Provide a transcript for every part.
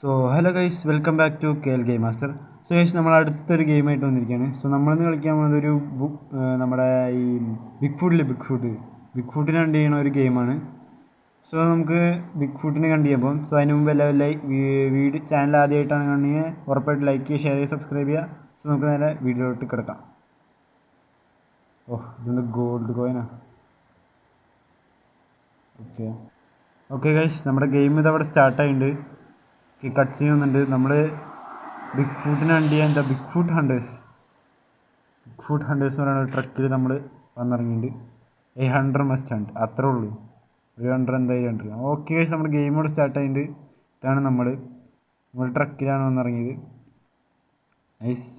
So hello guys, welcome back to KL game master. So guys, നമ്മൾ അടുത്തൊരു ഗെയിമായിട്ട് വന്നിരിക്കുകയാണ്. So നമ്മളിന്ന് കളിക്കാൻ പോകുന്നത് ഒരു നമ്മുടെ ഈ ബിഗ് ഫുട്ടിനെ കണ്ട് ചെയ്യുന്ന ഒരു ഗെയിമാണ്. സോ നമുക്ക് ബിഗ് ഫുട്ടിനെ കണ്ട് ചെയ്യുമ്പോൾ അതിന് മുമ്പ് എല്ലാവരും ചാനൽ ആദ്യമായിട്ടാണ് കാണുന്നത്, ഉറപ്പായിട്ട് ലൈക്ക് ചെയ്യുക, ഷെയർ ചെയ്യുക, സബ്സ്ക്രൈബ് ചെയ്യുക. സോ നമുക്ക് നേരെ വീഡിയോയിലോട്ട് കിടക്കാം. ഇതൊന്ന് ഗോൾഡ് കോയിനാ. ഓക്കെ ഗൈസ്, നമ്മുടെ ഗെയിം ഇതവിടെ സ്റ്റാർട്ടായിട്ടുണ്ട്. കട്ട് ചെയ്യുന്നുണ്ട്. നമ്മൾ ബിഗ് ഫുട്ടിന് വണ്ടി എന്താ ബിഗ് ഫുട്ട് ഹണ്ടേഴ്സ് എന്ന് പറയുന്ന ഒരു ട്രക്കിൽ നമ്മൾ വന്നിറങ്ങിയിട്ടുണ്ട്. 100 മസ്റ്റ് ഹണ്ട്, അത്രേ ഉള്ളൂ. ഒരു 100 എന്തായാലും 100. ഓക്കെ ഗൈസ്, നമ്മുടെ ഗെയിം കൂടെ സ്റ്റാർട്ടായിട്ടുണ്ട്. ഇതാണ് നമ്മൾ ട്രക്കിലാണ് വന്നിറങ്ങിയത്. നൈസ്.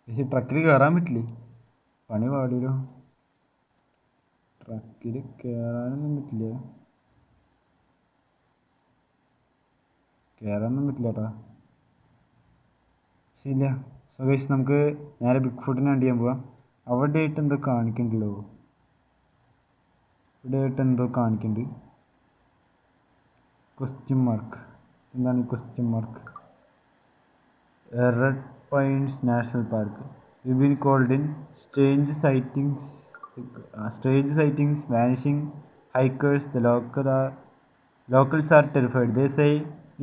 പക്ഷേ ട്രക്കിൽ കയറാൻ പറ്റില്ലേ? പണി പാടില്ലോ. ട്രക്കിൽ കയറാനൊന്നും പറ്റില്ല കേട്ടോ. ശരിയില്ല. സോ ഗൈസ്, നമുക്ക് നേരെ ബിഗ് ഫുട്ടിനെ വണ്ടി ചെയ്യാൻ പോവാം. അവിടെ ആയിട്ട് എന്തോ കാണിക്കണ്ടല്ലോ. Question mark. എന്താണ് ഈ question mark? Red pines national park. You been called in strange sightings, vanishing hikers. The locals are terrified. They say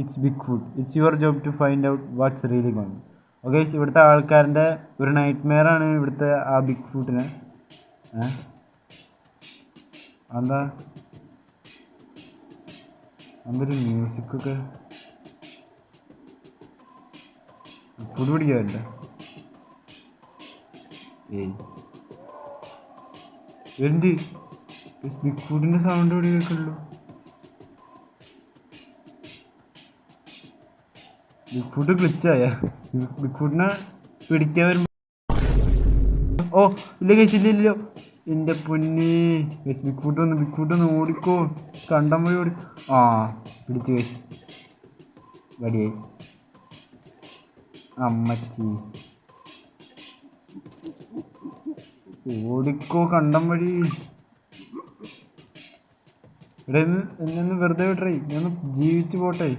it's Bigfoot. It's your job to find out what's really going on. Okay, ഇവിടുത്തെ ആൾക്കാരുടെ ഒരു nightmare ആണ് ഇവിടുത്തെ ആ big ഫുട്ടിന്. എന്താ ഒരു മ്യൂസിക്കൊക്കെ food പിടിക്കാറില്ല. എന്ത് big ഫുഡിൻ്റെ സൗണ്ട് ഇവിടെ കേൾക്കുള്ളൂ. ബിഗ് ഫുഡ് ഗ്ലിച്ചായ. ബിഗ് ഫുഡിനെ പിടിക്കാൻ വരുമ്പോൾ ഇല്ല കേസ്, ഇല്ലല്ലോ എൻ്റെ പൊന്നേ. ബിഗ് ഫുഡ് ഒന്ന് ഓടിക്കോ. കണ്ടം വഴി ഓടി. പിടിച്ചു കേസ്. വടിയായി അമ്മച്ചി. ഓടിക്കോ കണ്ടം വഴി. ഇവിടെ എന്നെ വെറുതെ വിട്ടേ, ഞാനൊന്ന് ജീവിച്ചു പോട്ടെ.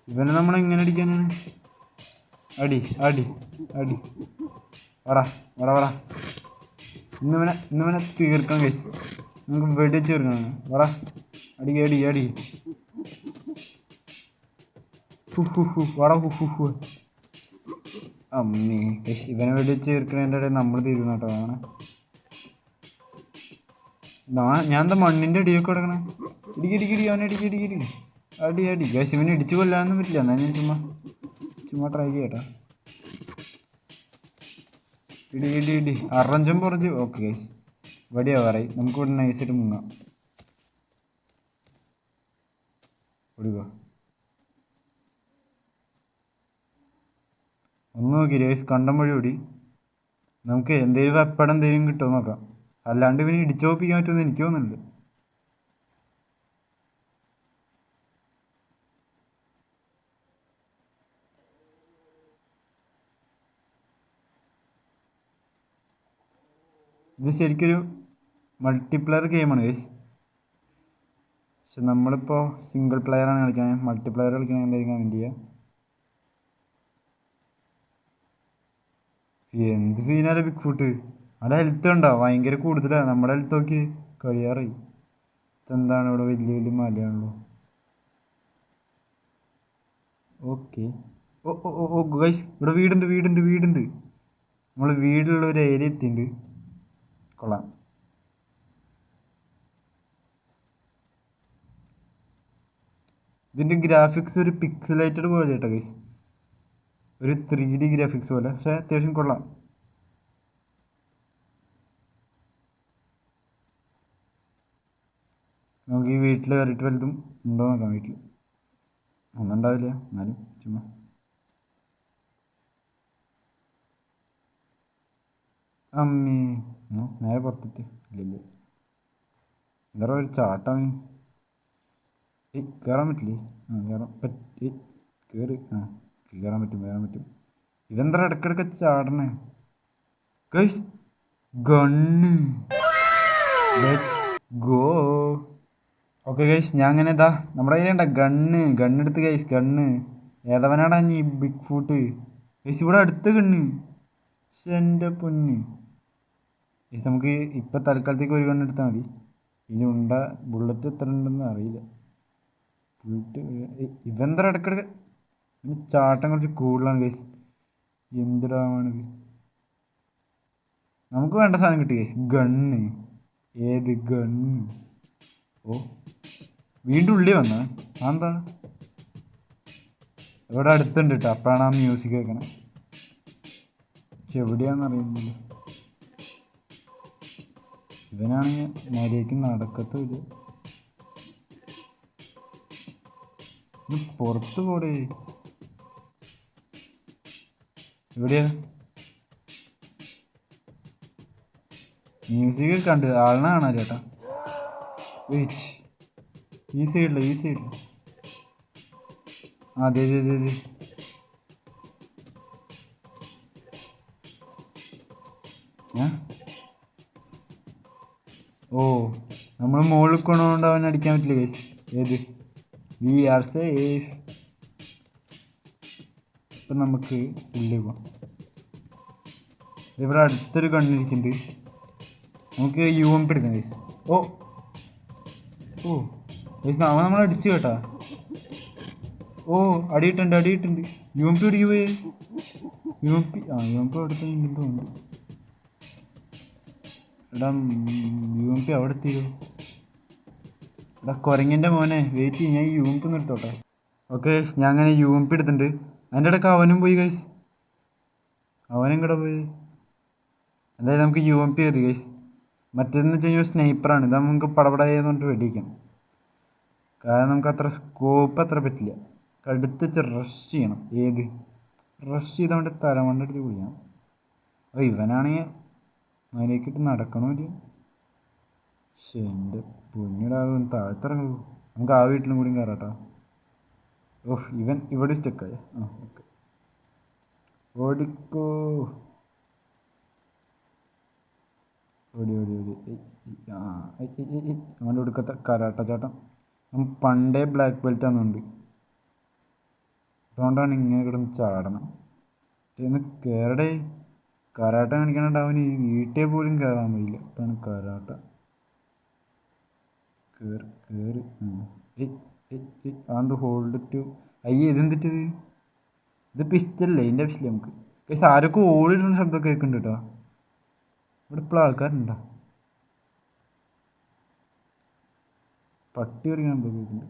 ഇവനെ നമ്മളെങ്ങനെ അടിക്കാനാണ്? അടി അടി അടി. വറ ഇന്നിവനെ തീർക്കണം കേസ്. നമുക്ക് വെടിച്ച് തീർക്കണം. വറ അടി അടി അടി. വറ അമ്മേ കേസ്. ഇവനെ വെടിച്ച് തീർക്കണതിൻ്റെ ഇടയിൽ നമ്മൾ തീരുന്ന കേട്ടോ. അങ്ങനെ ഞാൻ എന്താ മണ്ണിൻ്റെ അടിയൊക്കെ കിടക്കണേ. ഇടിക്കടിക്കടി അവനെ അടിക്കടിക്കടി അടി അടി. ഗൈസ്, ഇവനെ ഇടിച്ചു കൊല്ലാനൊന്നും പറ്റില്ല. എന്നാൽ ഞാൻ ചുമ്മാ ട്രൈ ചെയ്യട്ടോ. ഇടി അറഞ്ചും പുറച്ച്. ഓക്കെ ഗൈസ്, വടിയാ പറയും. നമുക്കിവിടെ നൈസായിട്ട് മുങ്ങാം. ഓടിക്കോ. ഒന്ന് നോക്കി ഗൈസ്, കണ്ടം വഴി ഓടി. നമുക്ക് എന്തെങ്കിലും വെപ്പടം എന്തെങ്കിലും കിട്ടുമോ നോക്കാം. അല്ലാണ്ട് ഇവന് ഇടിച്ചോപ്പിക്കാൻ പറ്റുമെന്ന് എനിക്ക് തോന്നുന്നുണ്ട്. ഇത് ശരിക്കൊരു മൾട്ടിപ്ലെയർ ഗെയിമാണ് ഗൈസ്. പക്ഷെ നമ്മളിപ്പോൾ സിംഗിൾ പ്ലെയറാണ് കളിക്കുന്നത്. മൾട്ടിപ്ലെയർ കളിക്കണ എന്തായാലും കമൻറ്റ് ചെയ്യുക. എന്ത് സീനാണ് ബിഗ് ഫുട്ട്. അവിടെ ഹെൽത്ത് ഉണ്ടോ? ഭയങ്കര കൂടുതലാണ്. നമ്മുടെ ഹെൽത്ത് നോക്കി കഴിയാറായി. ഇതെന്താണ് ഇവിടെ വലിയ മലയാണല്ലോ. ഓക്കെ. ഓ ഗൈസ്, ഇവിടെ വീടുണ്ട്. നമ്മൾ വീടുള്ള ഒരു ഏരിയ എത്തിയിട്ടുണ്ട്. കൊള്ളാം. ഇതിൻ്റെ ഗ്രാഫിക്സ് ഒരു പിക്സലേറ്റഡ് പോലെ കേട്ടോ ഗൈസ്. ഒരു 3D ഗ്രാഫിക്സ് പോലെ. പക്ഷേ അത്യാവശ്യം കൊള്ളാം. നമുക്ക് ഈ വീട്ടിൽ കയറിയിട്ട് വലുതും ഉണ്ടോ നോക്കാം. വീട്ടിൽ ഒന്നും ഉണ്ടാവില്ല, എന്നാലും ചുമ്മാ. അമ്മേ, നേരെ പുറത്തെത്തി. ഇല്ല എന്താ ഒരു ചാട്ടം. കയറാൻ പറ്റില്ലേ? കയറാൻ പറ്റും. ഇതെന്താ ഇടയ്ക്കിടയ്ക്ക് ചാടണേ? Guys, gun. Let's go. Okay guys, ഞാൻ അങ്ങനെ ഇതാ നമ്മുടെ കയ്യിലുണ്ട ഗണ്ണെടുത്ത് ഗൈസ്, ഗണ്ണ്. ഏതവനാടാ നീ ബിഗ് ഫൂട്ട് ഗൈസ്? ഇവിടെ അടുത്ത ഗണ്ണ്. പക്ഷെ എൻ്റെ പൊന്ന് ഗൈസ്, നമുക്ക് ഇപ്പം തൽക്കാലത്തേക്ക് ഒരു ഗണ്ണെടുത്താൽ മതി. ഇനി ബുള്ളറ്റ് എത്ര ഉണ്ടെന്ന് അറിയില്ല. ബുള്ളറ്റ് ഇവന്താ ഇടയ്ക്കിടയ്ക്ക് ഇനി ചാട്ടം കുറച്ച് കൂടുതലാണ് ഗൈസ്. എന്തിടാമാണിത്? നമുക്ക് വേണ്ട സാധനം കിട്ടി ഗൈസ്, ഗണ്ണ്. ഏത് ഗണ്ണ്? ഓ, വീണ്ടും ഉള്ളി വന്ന എന്താ? ഇവിടെ അടുത്തുണ്ട് കേട്ടോ, അപ്പോഴാണ് ആ മ്യൂസിക് കേൾക്കണേ. പക്ഷെ എവിടെയാണെന്ന് അറിയുന്നില്ല. ഇവനാണെങ്കിൽ മര്യാദയ്ക്ക് നടക്കത്തുമില്ല. പുറത്ത് പോടേ. എവിടെയാ? മ്യൂസിക് കണ്ട് ആളിനെ കാണാൻ ചേട്ടാ. വെയിറ്റ്, ഈ സൈഡിൽ. അതെ. ഓ, നമ്മൾ മുകളിൽ കൊണ്ടുകൊണ്ട് അവൻ അടിക്കാൻ പറ്റില്ല ഗൈസ്. ഏത്? We are safe. ഇപ്പം നമുക്ക് ഉള്ളിൽ പോവാം. ഇവിടെ അടുത്തൊരു കണ്ണിരിക്കുന്നുണ്ട്. നമുക്ക് UMP എടുക്കാം ഗൈസ്. ഓ ഗൈസ്, അവൻ നമ്മൾ അടിച്ചു കേട്ടാ. ഓ, അടിയിട്ടുണ്ട്. UMP പിടിക്ക് പോയേ. UMP അവിടെ തന്നെ തോന്നുന്നു. എടാ, UMP അവിടെ എത്തിയോ? എടാ കുരങ്ങിൻ്റെ മോനെ, വെയിറ്റ് ചെയ്യും, ഞാൻ UMP നിർത്തോട്ടെ. ഓക്കെ, ഞാൻ അങ്ങനെ UMP എടുത്തിട്ടുണ്ട്. അതിൻ്റെ ഇടയ്ക്ക് അവനും പോയി ഗൈസ്. അവനും കൂടെ പോയി. എന്തായാലും നമുക്ക് UMP മതി ഗൈസ്. മറ്റേതെന്ന് വെച്ച് കഴിഞ്ഞാൽ സ്നൈപ്പറാണ്. ഇത് നമുക്ക് പടപടയെന്ന് പറഞ്ഞിട്ട് വെടിയിക്കാം. കാരണം നമുക്ക് അത്ര സ്കോപ്പ് അത്ര പറ്റില്ല. കടുത്ത് റഷ് ചെയ്യണം. ഏത് റഷ് ചെയ്ത് അവൻ്റെ തലമണ്ടെടുത്ത് കുടിക്കണം. അപ്പോൾ ഇവനാണെങ്കിൽ അതിലേക്കിട്ട് നടക്കണമില്ല. പക്ഷേ എൻ്റെ പൊന്നിടാകും, താഴ്ത്തിറങ്ങൂ. നമുക്ക് ആ വീട്ടിലും കൂടിയും കയറാട്ടോ. ഓഹ്, ഇവൻ ഇവിടെ സ്റ്റക്കായ. ഓക്കെ, ഓടിക്കോ. ഓടി. അവൻ്റെ ഒടുക്കത്തെ കരാട്ട ചാട്ടം. അവൻ പണ്ടേ ബ്ലാക്ക് ബെൽറ്റ് ആണെന്നുണ്ട്. അതുകൊണ്ടാണ് ഇങ്ങനെ കിടന്ന് ചാടണം. ഒന്ന് കയറടേ. കരാട്ട കാണിക്കണ അവന് ഈ വീട്ടിൽ പോലും കയറാൻ വയ്യില്ല. അപ്പോഴാണ് കരാട്ട. കയറി. ആന്ത് ഹോൾഡ് ടു. അയ്യേ, ഇതെന്തിട്ടത്? ഇത് പിസ്റ്റല്ലേ? ഇതിൻ്റെ ആവശ്യമില്ല നമുക്ക്. പക്ഷേ ആരൊക്കെ ഓടിയിടുന്ന ശബ്ദമൊക്കെ കേൾക്കുന്നുണ്ട് കേട്ടോ. ഇവിടെ ഇപ്പോൾ ആൾക്കാരുണ്ടോ? പട്ടി പറിക്കാൻ കേൾക്കുന്നുണ്ട്.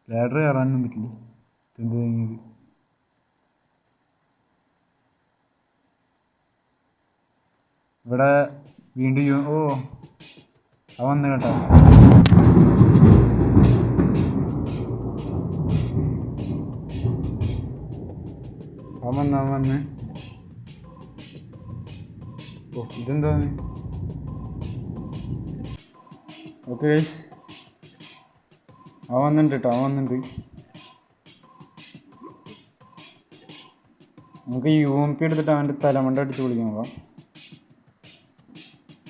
ലാഡർ കയറാനൊന്നും പറ്റില്ല. എന്ത് കഴിഞ്ഞത്? ഇവിടെ വീണ്ടും ഓ, അവൻ വന്ന് കേട്ടോ. അവൻ വന്ന്. ഓ, ഇതെന്താന്ന്? ഓക്കെ ഗൈസ്, അവൻ വന്നിട്ടുണ്ട്. നമുക്ക് UMP എടുത്തിട്ട് അവൻ്റെ തലമണ്ട അടിച്ച് വിളിക്കാൻ പോകാം.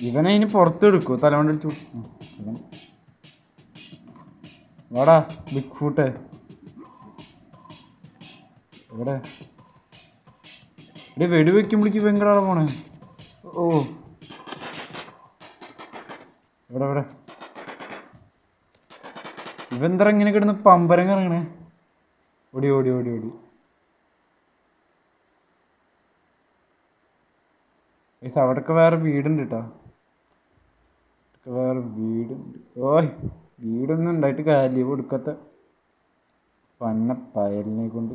ഇവനതിന് പുറത്ത് എടുക്കുമോ? തലമണ്ട അടിച്ച് വാടാ ബിഗ് ഫൂട്ട്. എവിടെ? ഇവിടെ വെടി വയ്ക്കുമ്പോഴേക്ക് ഭയങ്കര പോണേ. ഓ, ഇവിടെ ഇവന്താ ഇങ്ങനെ കിടന്ന് പമ്പരം കറങ്ങണേ. ഓടി. ഗൈസ്, അവിടെയൊക്കെ വേറെ വീടുണ്ട് കേട്ടോ. വേറെ വീടുണ്ട്. ഓയ്, വീടൊന്നും ഉണ്ടായിട്ട് കാര്യമില്ല. കൊടുക്കത്തെ പയലിനെ കൊണ്ട്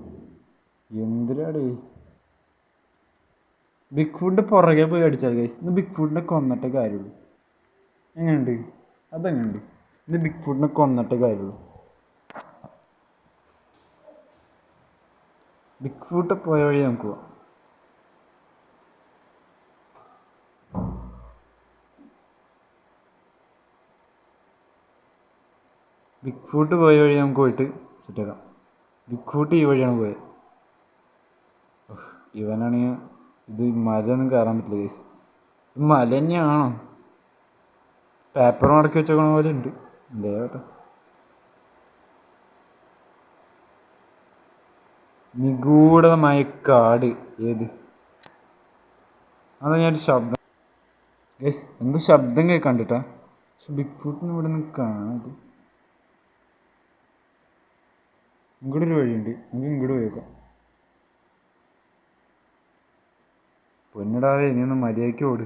എന്തിനാടേ. ബിഗ് ഫുഡിൻ്റെ പുറകെ പോയി അടിച്ചാൽ ഗൈസ്. ഇന്ന് ബിഗ് ഫുഡിനെ കൊന്നിട്ടേ കാര്യമുള്ളൂ. എങ്ങനെയുണ്ട്? അതെങ്ങനെയുണ്ട്? ഇന്ന് ബിഗ് ഫുഡിനെ കൊന്നിട്ടേ കാര്യമുള്ളൂ. ബിഗ് ഫുട്ട് പോയ വഴി നമുക്ക് പോവാം. ബിഗ് ഫുട്ട് പോയ വഴി നമുക്ക് പോയിട്ട് സെറ്റാക്കാം. ബിഗ് ഫുട്ട് ഈ വഴിയാണ് പോയത്. ഇവനാണെങ്കിൽ ഇത് മലയൊന്നും കയറാൻ പറ്റില്ല ഗൈസ്. ഇത് മല തന്നെയാണോ? പേപ്പർ മടക്കി വെച്ചേക്കണ പോലെ ഉണ്ട്. എന്താ കേട്ടോ നിഗൂഢമായ കാട്. ഏത് അതാ ഞാനൊരു ശബ്ദം ഗൈസ്, എന്തോ ശബ്ദം കേൾക്കണ്ടിട്ടാ. പക്ഷെ ബിഗ് ഫുട്ടിന് ഇവിടെ നിന്ന് കാണാതെ. ഇങ്ങോട്ട് ഒരു വഴിയുണ്ട്, നമുക്ക് ഇങ്ങോട്ട് പോയേക്കാം. പൊന്നിടാവേ, നീ ഒന്ന് മര്യാദയ്ക്ക് ഓട്.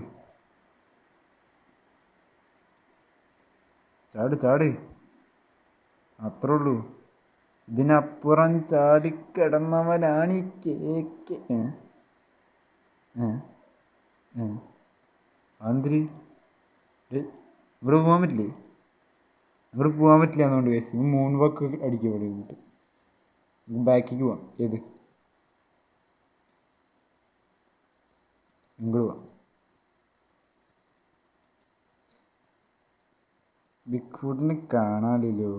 ചാട് ചാട്, അത്രേ ഉള്ളൂ. ഇതിനപ്പുറം ചാടിക്കിടന്നവനാണ് ഈ കേക്ക്. ആന്തിരി ഇവിടെ പോകാൻ പറ്റില്ലേ? ഇവിടെ പോകാൻ പറ്റില്ല എന്നുകൊണ്ട് കേസ്. ഈ 3 വാക്ക് അടിക്കുക ഇവിടെ കൂട്ട്. ബാക്കിക്ക് പോവാം. ഏത് ഇങ്ങോട്ട് പോവാം. ബിഗ് ഫുഡിന് കാണാനില്ലല്ലോ.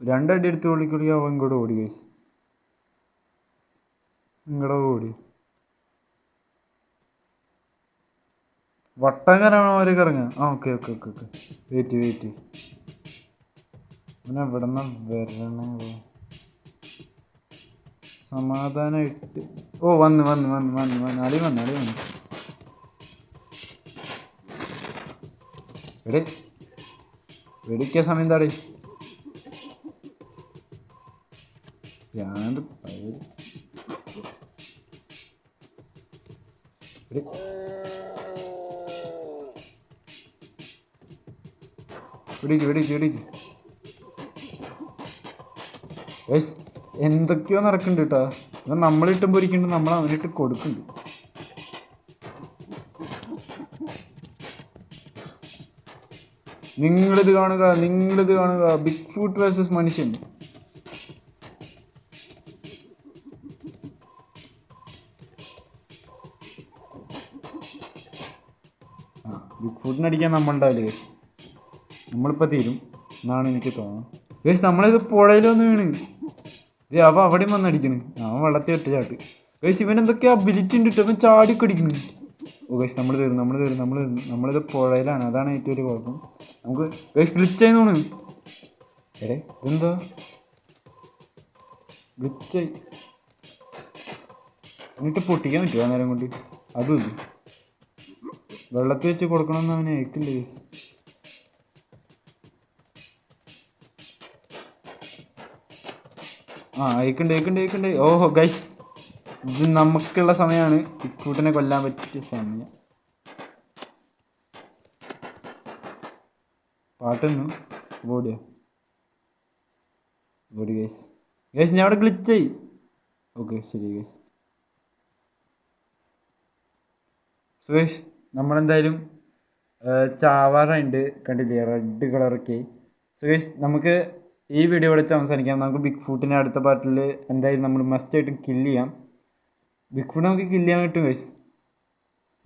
2 അടി എടുത്ത് ഓടിക്കൂടി അവൻ ഇങ്ങോട്ട് ഓടി കേസ്. ഇങ്ങോട്ട് ഓടി വട്ടം കറങ്ങണം. അവർ കറങ്ങാം. Okay okay okay okay. Wait പിന്നെ എവിടെ നിന്ന് വരണേ? സമാധാനമായിട്ട്. ഓ വന്ന് അളി വന്ന് എടേ വെടിക്കാൻ സമയം എന്താടേ? ഞാനത് വെടിക്ക്. എന്തൊക്കെയോ നടക്കുന്നുണ്ട് കേട്ടോ. എന്നാൽ നമ്മളിട്ടും പൊരിക്കുന്നുണ്ട്, നമ്മൾ അവനിട്ട് കൊടുക്കുന്നുണ്ട്. നിങ്ങളിത് കാണുക. ബിഗ് ഫുട്ട് വേഴ്സസ് മനുഷ്യൻ. ബിഗ് ഫുട്ടിനടിക്കാൻ നമ്മളുണ്ടാവില്ലേ? നമ്മളിപ്പോൾ തീരും എന്നാണ് എനിക്ക് തോന്നുന്നത്. ഗൈസ് നമ്മളിത് പുഴയിലൊന്ന് വീണ്. അവ അവിടെയും വന്നടിക്കണ്. അവൻ വെള്ളത്തിൽ ഇട്ട് ചാട്ട്. ഗൈസ് ഇവൻ എന്തൊക്കെയാ അബിലിറ്റി ഉണ്ട് കേട്ടോ. അവൻ ചാടിക്കടിക്കണ്. ഓ ഗൈസ് നമ്മൾ തരും. നമ്മളിത് പുഴയിലാണ്, അതാണ് ഏറ്റവും ഒരു കുഴപ്പം. നമുക്ക് ഗൈസ് ഗ്ലിച്ചായി തോന്നുന്നു. എടേ ഇതെന്താ ഗ്ലിച്ചായി? എന്നിട്ട് പൊട്ടിക്കാൻ പറ്റുമോ ആ നേരം കൊണ്ട്? അതും ഇല്ല. വെള്ളത്തിൽ വെച്ച് കൊടുക്കണമെന്ന് അവനെ ഏക്കില്ല ഗൈസ്. ഏക്കുണ്ട്. ഓഹോ ഗൈസ്, ഇത് നമുക്കുള്ള സമയമാണ്. ബിഗ് കൊല്ലാൻ പറ്റിയ സമയം. പാട്ടൊന്നു ബോഡിയോ ബോഡി ഗൈസ് ഞാൻ അവിടെ ഗ്ലിച്ചായി. ഓക്കെ ശരി ഗൈസ്. സുരേഷ് നമ്മളെന്തായാലും ചാവാറുണ്ട്, കണ്ടില്ലേ? റെഡ് കളറൊക്കെ. സുരേഷ് നമുക്ക് ഈ വീഡിയോ ഇവിടെ അവസാനിക്കാം. നമുക്ക് ബിഗ് ഫുട്ടിനെ അടുത്ത പാർട്ടിൽ എന്തായാലും നമ്മൾ മസ്റ്റായിട്ടും കില്ല് ചെയ്യാം. ബിഗ് ഫുട്ട് നമുക്ക് കില്ല് ചെയ്യാൻ പറ്റും ഗൈസ്.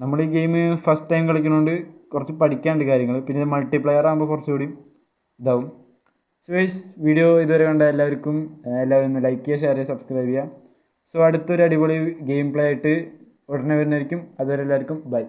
നമ്മൾ ഈ ഗെയിം ഫസ്റ്റ് ടൈം കളിക്കുന്നതുകൊണ്ട് കുറച്ച് പഠിക്കാണ്ട് കാര്യങ്ങൾ. പിന്നെ മൾട്ടിപ്ലെയർ ആകുമ്പോൾ കുറച്ചുകൂടി ഇതാവും. സോ ഗൈസ് വീഡിയോ ഇതുവരെ കണ്ട എല്ലാവരും ഒന്ന് ലൈക്ക് ചെയ്യുക, ഷെയർ ചെയ്യുക, സബ്സ്ക്രൈബ് ചെയ്യുക. സോ അടുത്തൊരു അടിപൊളി ഗെയിം പ്ലേ ആയിട്ട് ഉടനെ വരുന്നതായിരിക്കും. അതുവരെ എല്ലാവർക്കും ബൈ.